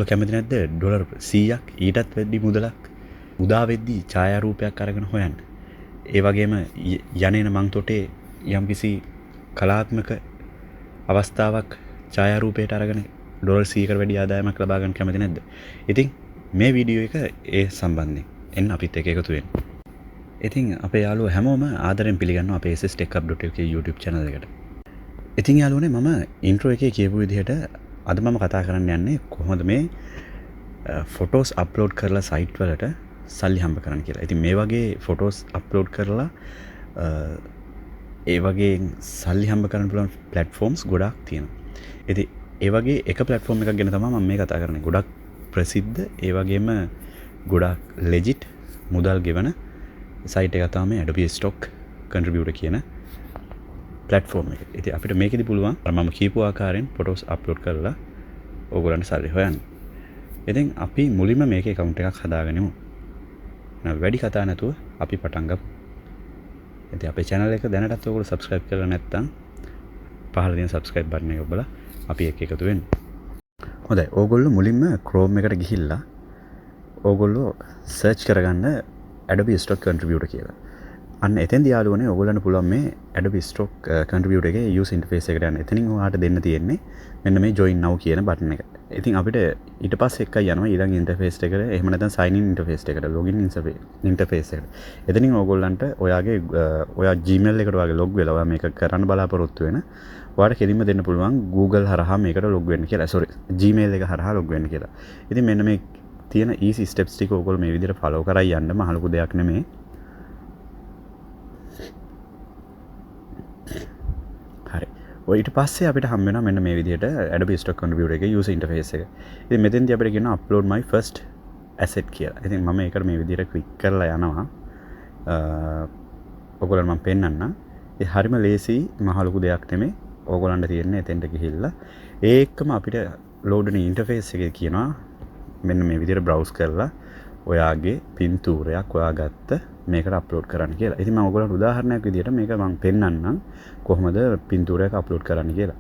කැමති නැද්ද ඩොලර් 100ක් ඊටත් වැඩි මුදලක් උදා වෙද්දී ඡායාරූපයක් අරගෙන හොයන්න. ඒ වගේම යන්නේන මං තොටේ යම්කිසි කලාත්මක අවස්ථාවක් ඡායාරූපයට අරගෙන ඩොලර් 100කට වැඩි ආදායමක් ලබා ගන්න කැමති නැද්ද? ඉතින් මේ වීඩියෝ එක ඒ සම්බන්ධයෙන් එන්න අපිත් එක්ක එකතු වෙන්න. ඉතින් අපේ යාළුවෝ හැමෝම ආදරෙන් පිළිගන්නවා අපේ SStechHUblk YouTube channel එකට. ඉතින් යාළුවනේ මම ඉන්ට්‍රෝ එකේ කියපු විදිහට අද මම කතා කරන්න යන්නේ කොහොමද මේ ෆොටෝස් අප්ලෝඩ් කරලා සයිට් වලට සල්ලි හම්බ කරන්න කියලා. ඉතින් මේ වගේ ෆොටෝස් අප්ලෝඩ් කරලා ඒ වගේ සල්ලි හම්බ කරන්න පුළුවන් ප්ලැට්ෆෝම්ස් ගොඩක් තියෙනවා. ඉතින් ඒ වගේ එක ප්ලැට්ෆෝම් එකක් ගැන තමයි මම මේ කතා කරන්නේ. ගොඩක් ප්‍රසිද්ධ ඒ වගේම ගොඩක් ලෙජිට් මුදල් ගෙවන සයිට් එකක් තමයි Adobe Stock Contributor කියන platform එක. ඉතින් අපිට මේකෙදි පුළුවන් මම කියපු ආකාරයෙන් ෆොටෝස් අප්ලෝඩ් කරලා ඕගොල්ලන්ට සල්ලි හොයන්න. ඉතින් අපි මුලින්ම මේකේ account එකක් හදාගනිමු. වැඩි කතා නැතුව අපි පටන් ගමු. ඉතින් අපේ channel එක දැනටත් ඔයගොල්ලෝ subscribe කරලා නැත්නම් පහළ තියෙන subscribe button එක ඔබලා අපි එක්ක එකතු වෙන්න. හොඳයි. ඕගොල්ලෝ මුලින්ම Chrome එකට ගිහිල්ලා ඕගොල්ලෝ search කරගන්න Adobe Stock Contributor කියලා. අන්න එතෙන්දී යාළුවනේ ඔයගොල්ලන්ට පුළුවන් මේ Adobe Stock Contributor එකේ user interface එකට යන්න. එතනින් ඔයාලට දෙන්න තියෙන්නේ මෙන්න මේ join now කියන button එක. ඉතින් අපිට ඊට පස්සේ එකයි යනවා ඊළඟ interface එකට. එහෙම නැත්නම් sign in interface එකට, login interface එකට. එතනින් ඕගොල්ලන්ට ඔයා Gmail එකට වගේ log වෙලා ඔයා මේක කරන්න බලාපොරොත්තු වෙන ඔයාලට කෙලින්ම දෙන්න පුළුවන් Google හරහා මේකට log වෙන්න කියලා. sorry Gmail එක හරහා log වෙන්න කියලා. ඉතින් මෙන්න මේ තියෙන easy steps ටික ඕගොල්ලෝ මේ විදිහට follow කරලා යන්න මහ ලොකු දෙයක් නෙමෙයි. හරි. ඔය ඊට පස්සේ අපිට හම්බ වෙනවා මෙන්න මේ විදිහට Adobe Stock Contributor එකේ user interface එක. ඉතින් මෙතෙන්දී අපිට කියනවා upload my first asset කියලා. ඉතින් මම ඒකට මේ විදිහට click කරලා යනවා. ඔයගොල්ලන්ට මම පෙන්නන්නම්. ඒ හරිම ලේසි මහ ලොකු දෙයක් නෙමෙයි. ඕගොල්ලන්ට තියෙන්නේ එතෙන්ට ගිහිල්ලා ඒකම අපිට load වෙන interface එකේ කියනවා මෙන්න මේ විදිහට browse කරලා ඔයාගේ පින්තූරයක් ඔයාගත්ත මේකට අප්ලෝඩ් කරන්න කියලා. ඉතින් මම ඔයගොල්ලන්ට උදාහරණයක් විදිහට මේක මම පෙන්නන්නම් කොහොමද පින්තූරයක් අප්ලෝඩ් කරන්න කියලා.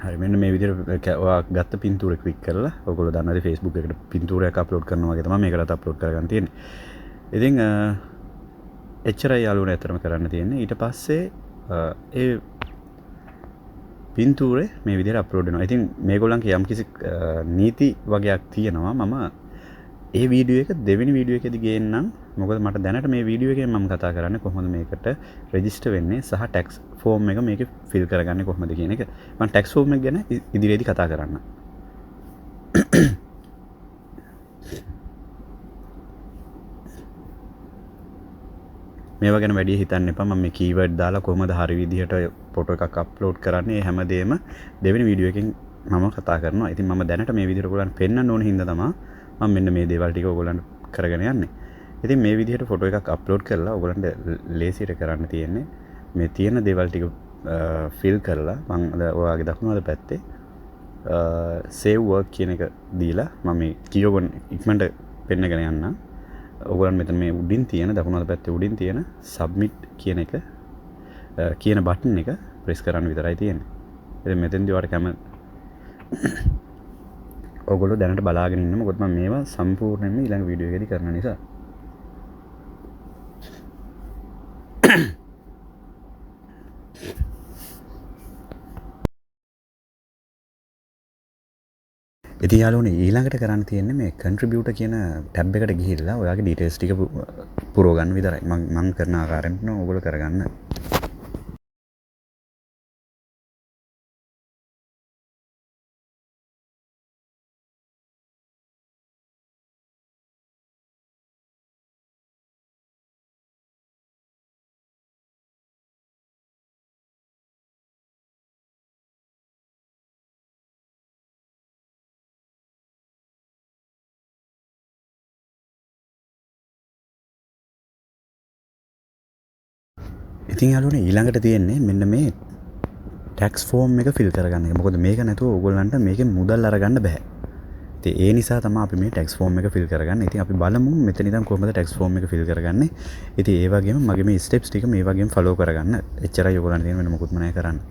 හරි මෙන්න මේ විදිහට ඔයා ගත්ත පින්තූරේ ක්ලික් කරලා ඔයගොල්ලෝ දන්නවාද Facebook එකට පින්තූරයක් අප්ලෝඩ් කරනවා වගේ තමයි මේකටත් අප්ලෝඩ් කරගන්න තියෙන්නේ. ඉතින් එච්චරයි යාළුවනේ අතරම කරන්න තියෙන්නේ. ඊට පස්සේ ඒ පින්තූරේ මේ විදිහට අප්ලෝඩ් වෙනවා. ඉතින් මේගොල්ලන්ගේ යම්කිසි නීති වගේක් තියෙනවා. මම ඒ වීඩියෝ එක දෙවෙනි වීඩියෝ එකේදී ගේන්නම්. මොකද මට දැනට මේ වීඩියෝ එකෙන් මම කතා කරන්නේ කොහොමද මේකට රෙජිස්ටර් වෙන්නේ සහ ටැක්ස් ෆෝම් එක මේකේ ෆිල් කරගන්නේ කොහොමද කියන එක. මම ටැක්ස් ෆෝම් එක ගැන ඉදිරියේදී කතා කරන්නම්. මේවා ගැන වැඩි හිතන්න එපා. මම මේ කීවර්ඩ් දාලා කොහොමද හරි විදිහට ෆොටෝ එකක් අප්ලෝඩ් කරන්නේ හැමදේම දෙවෙනි වීඩියෝ එකෙන් මම කතා කරනවා. ඉතින් මම දැනට මේ විදිහට ඔයගොල්ලන්ට පෙන්වන්න ඕන හින්දා තමයි මම මෙන්න මේ දේවල් ටික ඔයගොල්ලන්ට කරගෙන යන්නේ. ඉතින් මේ විදිහට ෆොටෝ එකක් අප්ලෝඩ් කරලා ඔයගොල්ලන්ට ලේසියට කරන්න තියෙන්නේ මේ තියෙන දේවල් ටික ෆිල් කරලා මම ඔයාගේ දකුණු අත පැත්තේ save work කියන එක දීලා මම මේ කියෝගොන් ඉක්මනට පෙන්නගෙන යන්නම්. ඔයගොල්ලන් මෙතන මේ උඩින් තියෙන දකුණු අත පැත්තේ උඩින් තියෙන submit කියන එක කියන බටන් එක ප්‍රෙස් කරන්න විතරයි තියෙන්නේ. ඉතින් මෙතෙන්දී ඔයාලට ඔයගොල්ලෝ දැනට බලාගෙන ඉන්න. මොකද මම මේවා සම්පූර්ණයෙන්ම ඊළඟ වීඩියෝ එකේදී කරන නිසා. ඉතින් යාළුවනේ ඊළඟට කරන්න තියෙන්නේ මේ contributor කියන ටැබ් එකට ගිහිල්ලා ඔයාගේ details ටික පුරව ගන්න විතරයි. මම කරන ආකාරයෙන් ඕගොල්ලෝ කරගන්න. ඉතින් යාළුවනේ ඊළඟට තියෙන්නේ මෙන්න මේ ටැක්ස් ෆෝම් එක ෆිල් කරගන්න එක. මොකද මේක නැතුව ඕගොල්ලන්ට මේකෙන් මුදල් අරගන්න බෑ. ඉතින් ඒ නිසා තමයි අපි මේ ටැක්ස් ෆෝම් එක ෆිල් කරගන්නේ. ඉතින් අපි බලමු මෙතන ඉඳන් කොහොමද ටැක්ස් ෆෝම් එක ෆිල් කරගන්නේ. ඉතින් ඒ වගේම මගේ මේ ස්ටෙප්ස් ටික මේ වගේම ෆලෝ කරගන්න. එච්චරයි ඔයගොල්ලන්ට තියෙන වෙන මොකුත්ම නැහැ කරන්න.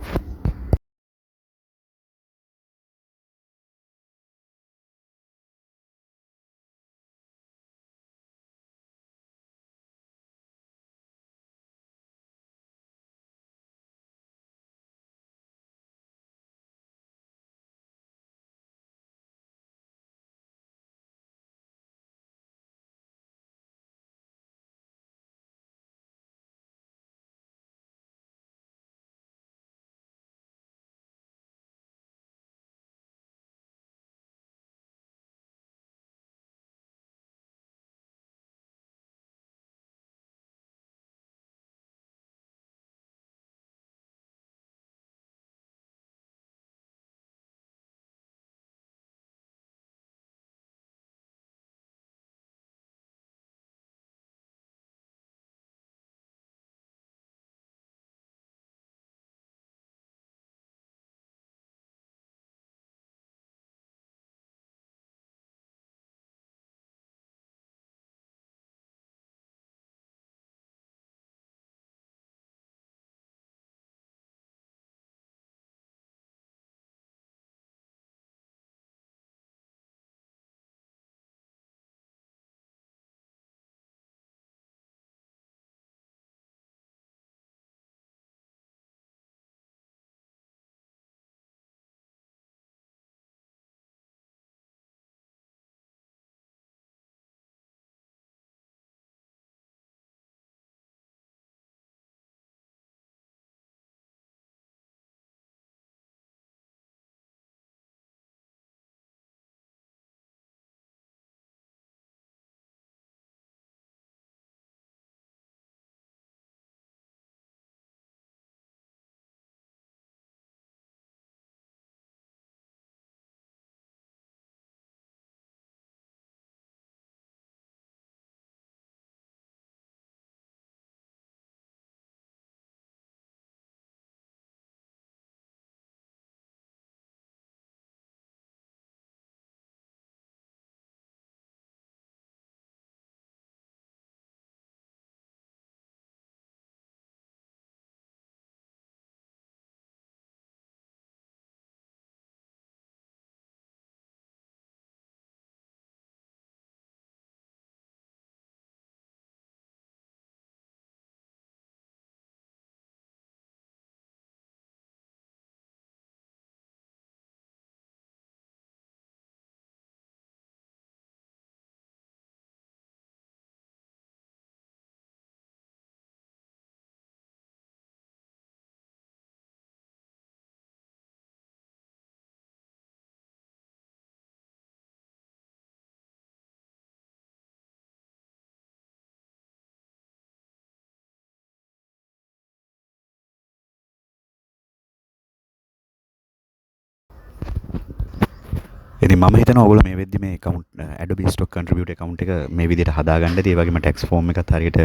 ඉතින් මම හිතනවා ඔයගොල්ලෝ මේ වෙද්දි මේ account Adobe Stock Contribute account එක මේ විදිහට හදාගන්න ඇති. ඒ වගේම tax form එකත් හරියට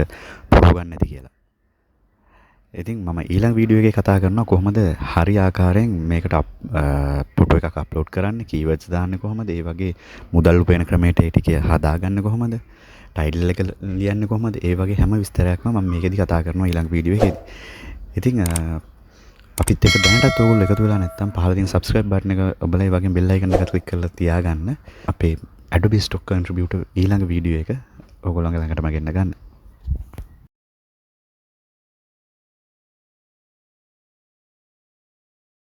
පුරව ගන්න ඇති කියලා. ඉතින් මම ඊළඟ වීඩියෝ එකේ කතා කරනවා කොහොමද හරි ආකාරයෙන් මේකට ෆොටෝ එකක් අප්ලෝඩ් කරන්නේ, keywords දාන්නේ කොහොමද, ඒ වගේ මුදල් උපයන ක්‍රමයට ඒ ටික හදාගන්නේ කොහොමද, ටයිටල් එක ලියන්නේ කොහොමද, ඒ වගේ හැම විස්තරයක්ම මම මේකෙදි කතා කරනවා ඊළඟ වීඩියෝ එකේදී. ඉතින් අපිත් එක දැනටත් ඔයගොල්ලෝ එකතු වෙලා නැත්නම් පහළ තියෙන subscribe button එක ඔබලා ඒ වගේම bell icon එක click කරලා තියාගන්න. අපේ Adobe Stock Contribute ඊළඟ වීඩියෝ එක ඔයගොල්ලන්ගේ ළඟටම ගෙන්න ගන්න.